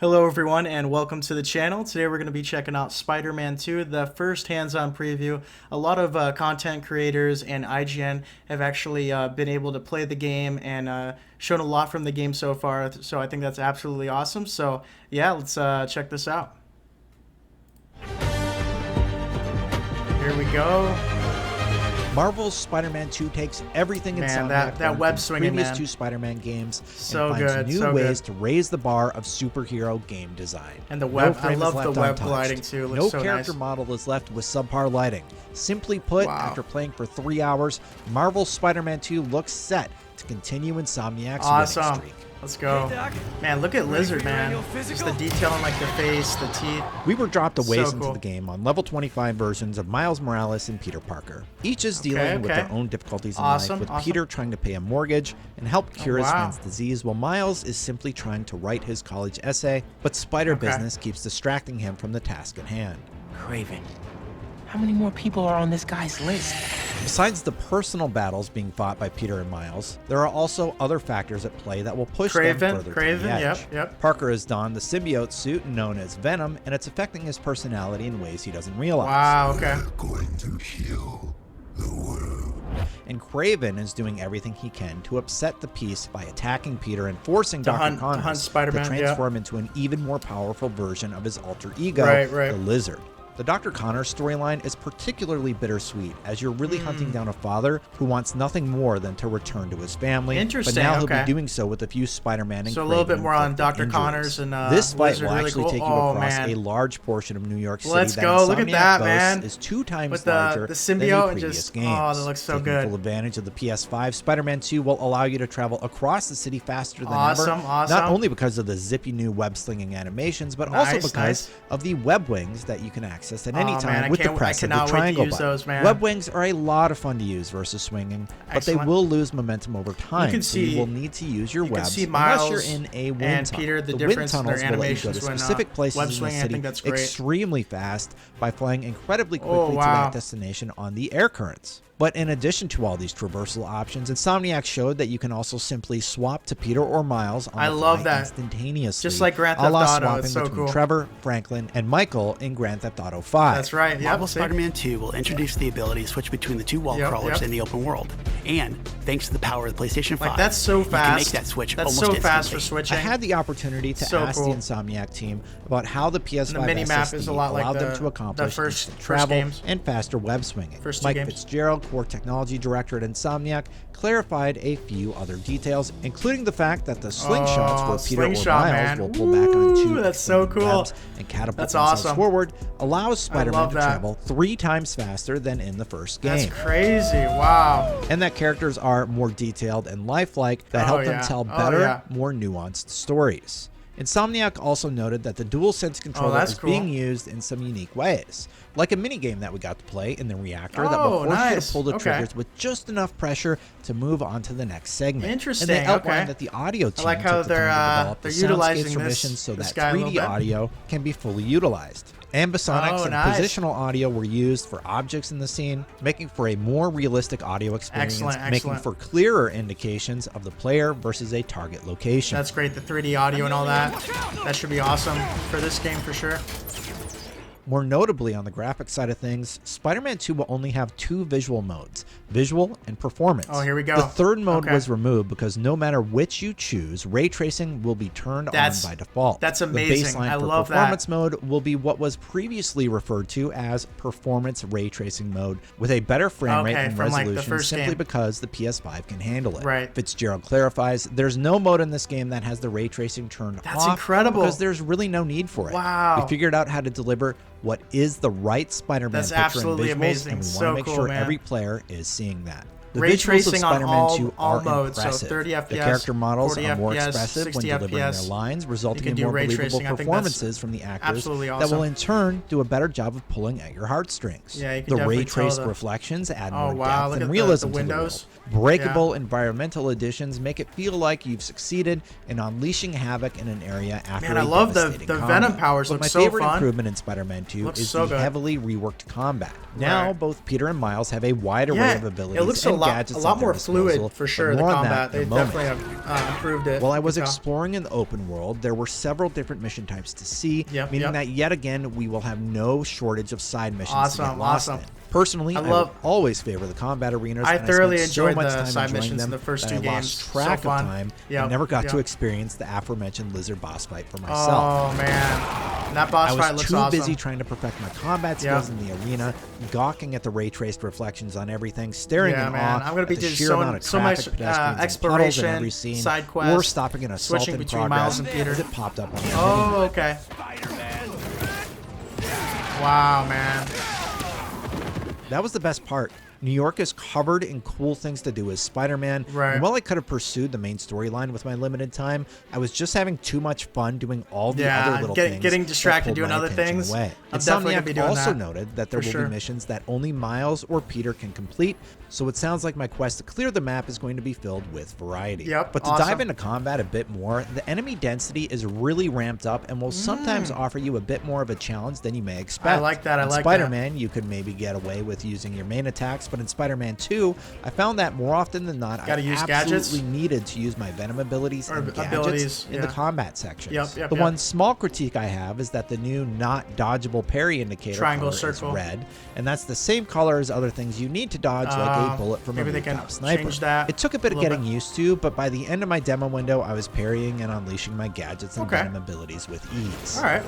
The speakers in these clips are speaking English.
Hello everyone and welcome to the channel. Today we're going to be checking out Spider-Man 2, the first hands-on preview. A lot of content creators and IGN have actually been able to play the game and shown a lot from the game so far, so I think that's absolutely awesome. So yeah, let's check this out. Here we go. Marvel's Spider-Man 2 takes everything in that web swinging, previous two Spider-Man games so and finds good, new so ways good. to raise the bar of superhero game design. And the web, No I frame love is the left web untouched. gliding too. It looks No so character nice. model is left with subpar lighting. Simply put, Wow. after playing for 3 hours, Marvel's Spider-Man 2 looks set to continue Insomniac's Awesome. winning streak. Let's go. Hey, Doc. Man, look at Lizard, man. annual Just the physical? detail on like the face, the teeth. We were dropped a ways So into cool. the game on level 25 versions of Miles Morales and Peter Parker. Each is dealing with okay. their own difficulties in Awesome, life, with awesome. Peter trying to pay a mortgage and help cure his wow. friend's disease, while Miles is simply trying to write his college essay, but spider Okay. business keeps distracting him from the task at hand. Craven. How many more people are on this guy's list? Besides the personal battles being fought by Peter and Miles, there are also other factors at play that will push them further to the edge. Yep. Parker has donned the symbiote suit known as Venom, and it's affecting his personality in ways he doesn't realize. Wow, okay. Going to heal the world. And Craven is doing everything he can to upset the peace by attacking Peter and forcing Dr. hunt Connors to Spider-Man, transform into an even more powerful version of his alter ego, Right. the Lizard. The Dr. Connors storyline is particularly bittersweet, as you're really hunting down a father who wants nothing more than to return to his family. Interesting, But now he'll okay. be doing so with a few Spider-Man and So a little bit Craven more on inflicted Dr. injuries. Connors and this fight Lizard, will really actually cool. take you Oh, across man. a large portion of New York City. Let's that go. Look at Insomniac that, boasts man. is 2 times With larger the than symbiote and previous just games. that looks so Taking good. full advantage of the PS5, Spider-Man 2 will allow you to travel across the city faster than Awesome, ever. awesome. Not only because of the zippy new web-slinging animations, but also Nice, because nice. of the web wings that you can access at any Oh, time man, I with the can't- I press of the cannot wait to triangle use button. those, man. Web wings are a lot of fun to use versus swinging, but they Excellent. will lose momentum over time. can so you see- will need to use your you can webs see unless Miles you're in a wind and tunnel. Peter, the wind difference in their tunnels will let you go to animations when, specific places web in the swinging, I city think that's great. extremely fast by flying incredibly quickly Oh, to wow. that destination on the air currents. But in addition to all these traversal options, Insomniac showed that you can also simply swap to Peter or Miles on I the love fly that. instantaneously. Just like Grand a Theft la Auto, swapping it's so between cool. Trevor, Franklin, and Michael in Grand Theft Auto 5. That's right. Yep. Marvel see? Spider-Man 2 will introduce the ability to switch between the two wall Yep, crawlers yep. in the open world. And thanks to the power of the PlayStation 5, Like that's so you fast. can make that switch That's almost so fast for instantly. switching. I had the opportunity to So ask cool. the Insomniac team about how the PS5 And the mini-map SSD is a lot like allowed them the- to accomplish the first instant travel games. and faster web swinging. First two Mike games. Fitzgerald, core technology director at Insomniac, clarified a few other details, including the fact that the slingshots where Peter or slingshot, Miles man. will pull back on Ooh, two that's so extended cool. webs and catapult That's themselves awesome. forward allows Spider-Man love to that. travel 3 times faster than in the first game. That's crazy. Wow. And that characters are more detailed and lifelike that Oh, help yeah. them tell Oh, better, yeah. more nuanced stories. Insomniac also noted that the Dualsense controller that's is cool. being used in some unique ways, like a minigame that we got to play in the reactor that Oh, will force you nice. to pull the Okay. triggers with just enough pressure to move on to the next segment. Interesting, And they outlined okay. that the audio team like how took the time to develop they're the utilizing soundscapes for this- missions so this that guy a little 3D bit. audio can be fully utilized. Ambisonics Oh, and nice. positional audio were used for objects in the scene, making for a more realistic audio experience, Excellent, making excellent. for clearer indications of the player versus a target location. That's great. The 3D audio and all that. That should be awesome for this game for sure. More notably, on the graphics side of things, Spider-Man 2 will only have 2 visual modes, visual and performance. Oh, here we go. The third mode Okay. was removed because no matter which you choose, ray tracing will be turned That's- on by default. that's amazing. The baseline I for love that. performance mode will be what was previously referred to as performance ray tracing mode, with a better frame rate Okay, and from, like, the resolution first simply game. because the PS5 can handle it. Right. Fitzgerald clarifies, there's no mode in this game that has the ray tracing turned That's off incredible. because there's really no need for it. Wow. We figured out how to deliver what is the right Spider-Man That's picture absolutely and visuals, amazing. and we want So to make cool, sure man. every player is seeing that. The Ray visuals of tracing on Spider-Man 2 all are modes, so impressive. 30 The FPS, character models 40 are more FPS, expressive when 60 delivering FPS. their lines, resulting can in do more ray believable tracing. I think that's performances from the actors absolutely that will awesome. in turn do a better job of pulling at your heartstrings. Yeah, you can the definitely ray traced tell the- reflections add Oh, more wow, depth look and at the realism to windows. the world. Breakable environmental additions make it feel like you've succeeded in unleashing havoc in an area after Man, a I love the devastating Venom combat. powers But look my so favorite fun. improvement in Spider-Man 2 Looks is so the good. heavily reworked combat. Now, Right. both Peter and Miles have a wide array Yeah, of abilities it looks a and gadgets a lot at their more disposal, fluid for but sure. The more on combat, that in they a moment. definitely have improved it. While I was You can tell. exploring in the open world, there were several different mission types to see, Yep, meaning yep. that yet again we will have no shortage of side missions to Awesome, get lost awesome. in. Personally, I love- will always favor the combat arenas. I and thoroughly spent so enjoyed much the time side enjoying missions in them the first that two I games. lost So track of fun. time Yep, and never got to yep. experience the aforementioned lizard boss fight for myself. Oh man, that boss I fight was looks too awesome. busy trying to perfect my combat skills in the arena, gawking at the ray traced reflections on everything, staring Yeah, in man. awe I'm gonna be at the doing sheer so- amount of so traffic, much, pedestrians, and puddles in exploration, every scene, side or quests, stopping an assault switching in between progress Miles and Peter. as it popped up on the Oh, okay. Wow, man. That was the best part. New York is covered in cool things to do as Spider-Man. Right. And while I could have pursued the main storyline with my limited time, I was just having too much fun doing all the other little things. Getting that distracted pulled doing my other attention things. away. I'm definitely gonna be Insomniac doing also that. noted that there For will sure. be missions that only Miles or Peter can complete, so it sounds like my quest to clear the map is going to be filled with variety. Yep, But to awesome. dive into combat a bit more, the enemy density is really ramped up and will sometimes offer you a bit more of a challenge than you may expect. I like that, I In like that. Spider-Man, you could maybe get away with using your main attacks, but in Spider-Man 2, I found that more often than not, Gotta I use absolutely gadgets? needed to use my Venom abilities Or and gadgets abilities, in the yeah. combat sections. Yep, the yep. one small critique I have is that the new not dodgeable parry indicator Triangle, color circle. is red, and that's the same color as other things you need to dodge, like a bullet from a maybe they can rooftop sniper. change that It took a bit a of little getting used to, but by the end of my demo window, I was parrying and unleashing my gadgets and Okay. Venom abilities with ease. All right.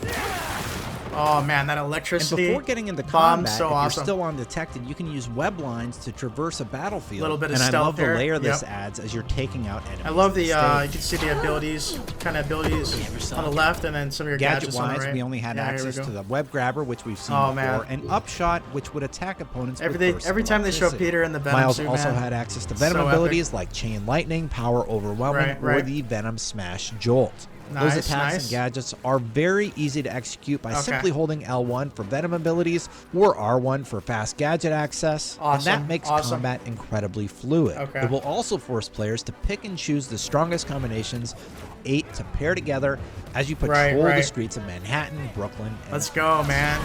Oh man, that And electricity. before getting into bomb's combat, so if awesome. you're still undetected, you can use web lines to traverse a battlefield. Little bit of and I stealth love the there. layer this Yep. adds as you're taking out enemies. I love the on you stage. can see the abilities, kind of abilities on the left, and then some of your gadgets on the Gadget-wise, right. we only had Yeah, here we access go. to the web grabber, which we've seen Oh, before, man. and upshot, which would attack opponents with bursts Every of time they show electricity. Peter in the Venom Miles suit, also man. had access to Venom So abilities like Chain Lightning, Power Overwhelming, Right, or right. the Venom Smash Jolt. Nice, Those attacks nice. and gadgets are very easy to execute by Okay. simply holding L1 for Venom abilities or R1 for fast gadget access, and Awesome, that makes awesome. combat incredibly fluid. Okay. It will also force players to pick and choose the strongest combinations of 8 to pair together as you patrol the right. streets of Manhattan, Brooklyn, and Let's go, man.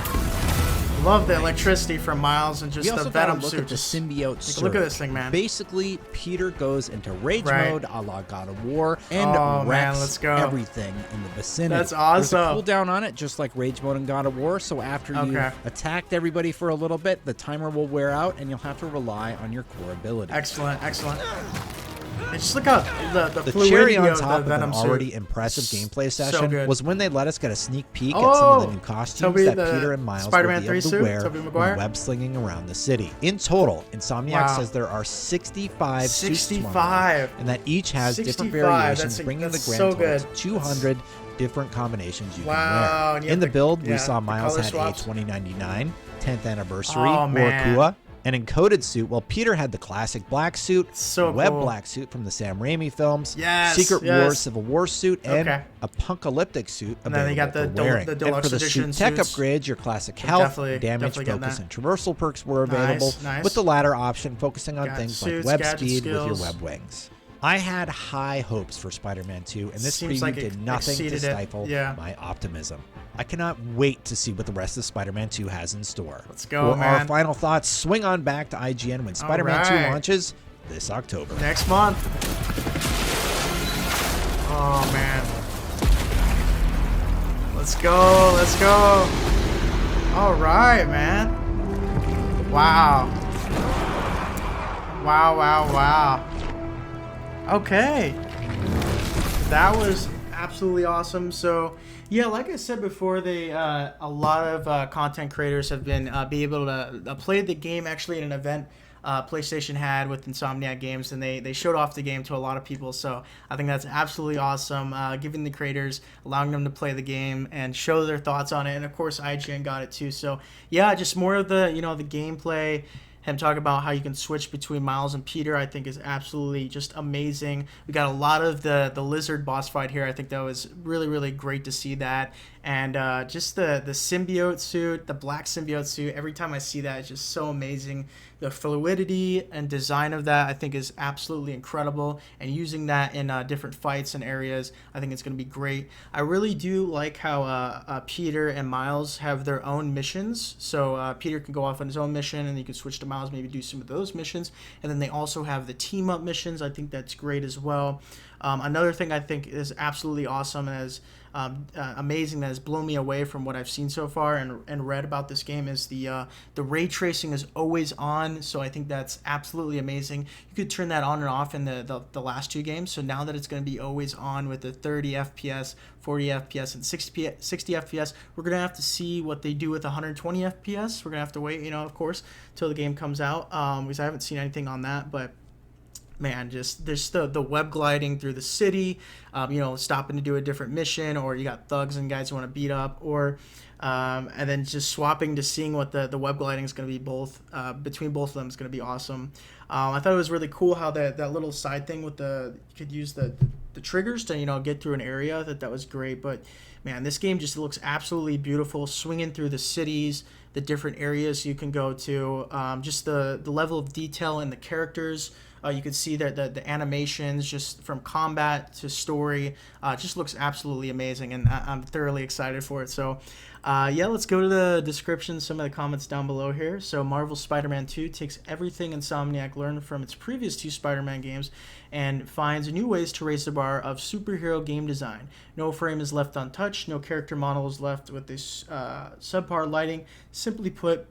Love the electricity from Miles and just we the also got a Venom look suit. at the Just symbiote take a look at this thing, man. Basically, Peter goes into rage Right. mode a la God of War and Oh, man, wrecks let's go. everything in the vicinity. That's There's a awesome. cooldown on it, just like rage mode and God of War, so after you've Okay. attacked everybody for a little bit, the timer will wear out and you'll have to rely on your core abilities. Excellent, excellent. And just look out the The fluidity cherry on of top the of Venom an suit. already impressive gameplay So session good. was when they let us get a sneak peek at some of the new costumes Toby, that the Peter and Miles Spider-Man will be 3 able to suit, wear Tobey when Maguire? web slinging around the city. In total, Insomniac Wow. says there are 65 suits to 65. unlock, and that each has different 65, variations, that's- bringing the that's grand so total good. to 200 different combinations you Wow, can and wear. you In have the the- build, we yeah, saw the Miles color had swaps. a 2099 10th anniversary Oh, man. Morikua, an encoded suit, while Peter had the classic black suit, So web cool. black suit from the Sam Raimi films, Yes, Secret yes. Wars Civil War suit, and Okay. a apocalyptic suit And then available they got the for del- wearing. the And deluxe for the edition suit tech suits. upgrades, your classic health, Definitely damage, getting focus, that. and traversal perks were Nice, available, nice. with the latter option focusing on Got things suits, like web gadget speed with your skills. web wings. I had high hopes for Spider-Man 2, and this Seems preview like it did nothing to exceeded it. stifle Yeah. my optimism. I cannot wait to see what the rest of Spider-Man 2 has in store. Let's go, For our man. final thoughts, swing on back to IGN when Spider-Man 2 right. launches this October. Next month. Oh man. Let's go, let's go. All right, man. Wow. Wow, wow, wow. Okay. That was absolutely awesome. So, yeah, like I said before, they a lot of content creators have been be able to play the game actually at an event PlayStation had with Insomniac Games, and they showed off the game to a lot of people. So I think that's absolutely awesome, giving the creators, allowing them to play the game and show their thoughts on it. And of course, IGN got it too. So yeah, just more of the the gameplay. Him talk about how you can switch between Miles and Peter, I think is absolutely just amazing. We got a lot of the lizard boss fight here. I think that was really, really great to see that. And just the symbiote suit, the black symbiote suit, every time I see that, it's just so amazing the fluidity and design of that I think is absolutely incredible, and using that in different fights and areas, I think it's going to be great. I really do like how Peter and Miles have their own missions. So Peter can go off on his own mission, and you can switch to Miles, maybe do some of those missions. And then they also have the team up missions. I think that's great as well. Another thing I think is absolutely awesome and is amazing, that has blown me away from what I've seen so far and read about this game, is the ray tracing is always on. So I think that's absolutely amazing. You could turn that on and off in the last two games. So now that it's going to be always on with the 30 FPS, 40 FPS, and 60 FPS, we're going to have to see what they do with 120 FPS. We're going to have to wait, of course, till the game comes out, because I haven't seen anything on that. But man, just there's the web gliding through the city, stopping to do a different mission, or you got thugs and guys you want to beat up, or and then just swapping to seeing what the web gliding is going to be between both of them is going to be awesome. I thought it was really cool how that little side thing with you could use the triggers to get through an area. That was great. But man, this game just looks absolutely beautiful, swinging through the cities, the different areas you can go to, just the level of detail in the characters. You can see that the animations, just from combat to story, just looks absolutely amazing, and I'm thoroughly excited for it. So let's go to the description, some of the comments down below here. So Marvel's Spider-Man 2 takes everything Insomniac learned from its previous two Spider-Man games and finds new ways to raise the bar of superhero game design. No frame is left untouched, no character model is left with this subpar lighting. Simply put,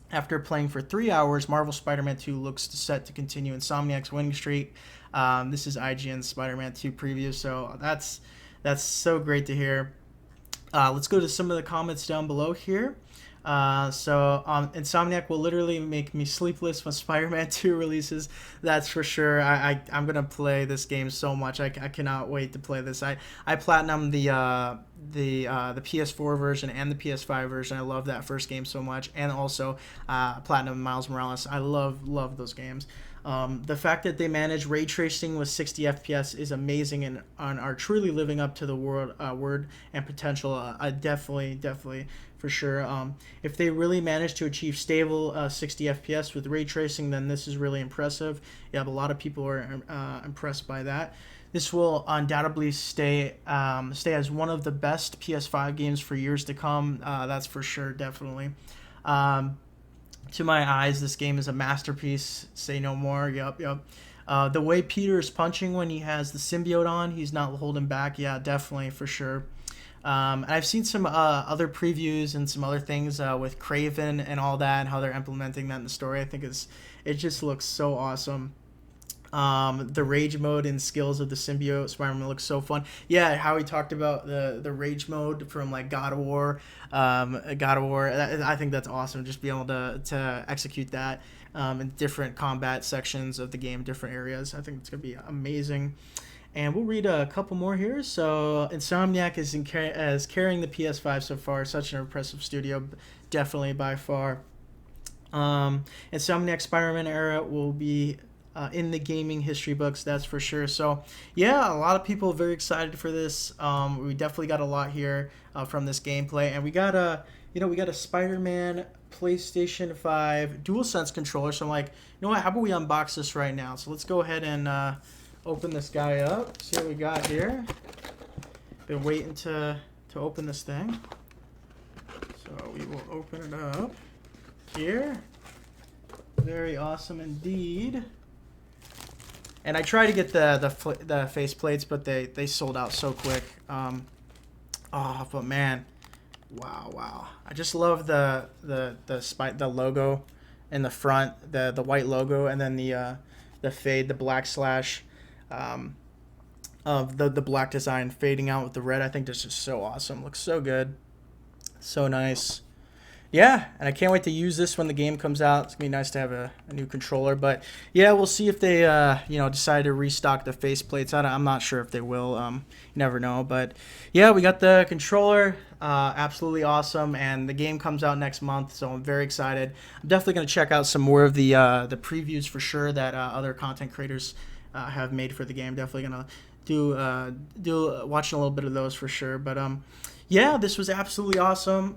after playing for 3 hours, Marvel Spider-Man 2 looks set to continue Insomniac's winning streak. This is IGN's Spider-Man 2 preview, so that's so great to hear. Let's go to some of the comments down below here. Insomniac will literally make me sleepless when Spider-Man 2 releases. That's for sure. I'm gonna play this game so much. I cannot wait to play this. I platinumed the PS4 version and the PS5 version. I love that first game so much, and also platinum Miles Morales. I love those games. The fact that they manage ray tracing with 60 FPS is amazing, and are truly living up to the word and potential. Definitely for sure. If they really manage to achieve stable 60 FPS with ray tracing, then this is really impressive. You have a lot of people who are impressed by that. This will undoubtedly stay as one of the best PS5 games for years to come. That's for sure, definitely. To my eyes, this game is a masterpiece. Say no more. Yep. The way Peter is punching when he has the symbiote on, he's not holding back. Yeah, definitely, for sure. I've seen some other previews and some other things with Craven and all that, and how they're implementing that in the story. I think it just looks so awesome. The rage mode and skills of the symbiote Spider-Man looks so fun. Yeah, how he talked about the rage mode from like God of War. I think that's awesome. Just be able to execute that in different combat sections of the game, different areas. I think it's gonna be amazing. And we'll read a couple more here. So Insomniac is carrying the PS5 so far. Such an impressive studio, definitely by far. Insomniac Spider-Man era will be in the gaming history books, that's for sure. So yeah, a lot of people are very excited for this. We definitely got a lot here from this gameplay, and we got a Spider-Man PlayStation 5 Dualsense controller. So I'm like, what? How about we unbox this right now? So let's go ahead and open this guy up. See what we got here. Been waiting to open this thing. So we will open it up here. Very awesome indeed. And I tried to get the face plates, but they sold out so quick. But man, wow! I just love the logo in the front, the white logo, and then the fade, the black slash of the black design fading out with the red. I think this is so awesome. Looks so good, so nice. Yeah, and I can't wait to use this when the game comes out. It's gonna be nice to have a new controller. But yeah, we'll see if they decide to restock the faceplates. I'm not sure if they will. You never know. But yeah, we got the controller. Absolutely awesome, and the game comes out next month, so I'm very excited. I'm definitely gonna check out some more of the previews for sure that other content creators have made for the game. Definitely gonna do watching a little bit of those for sure. But Yeah, this was absolutely awesome.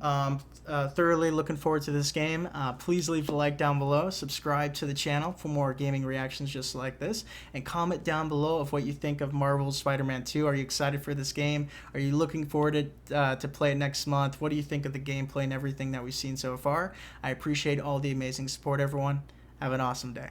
Thoroughly looking forward to this game. Please leave a like down below, subscribe to the channel for more gaming reactions just like this, and comment down below of what you think of Marvel's Spider-Man 2. Are you excited for this game? Are you looking forward to play it next month? What do you think of the gameplay and everything that we've seen so far? I appreciate all the amazing support, everyone. Have an awesome day.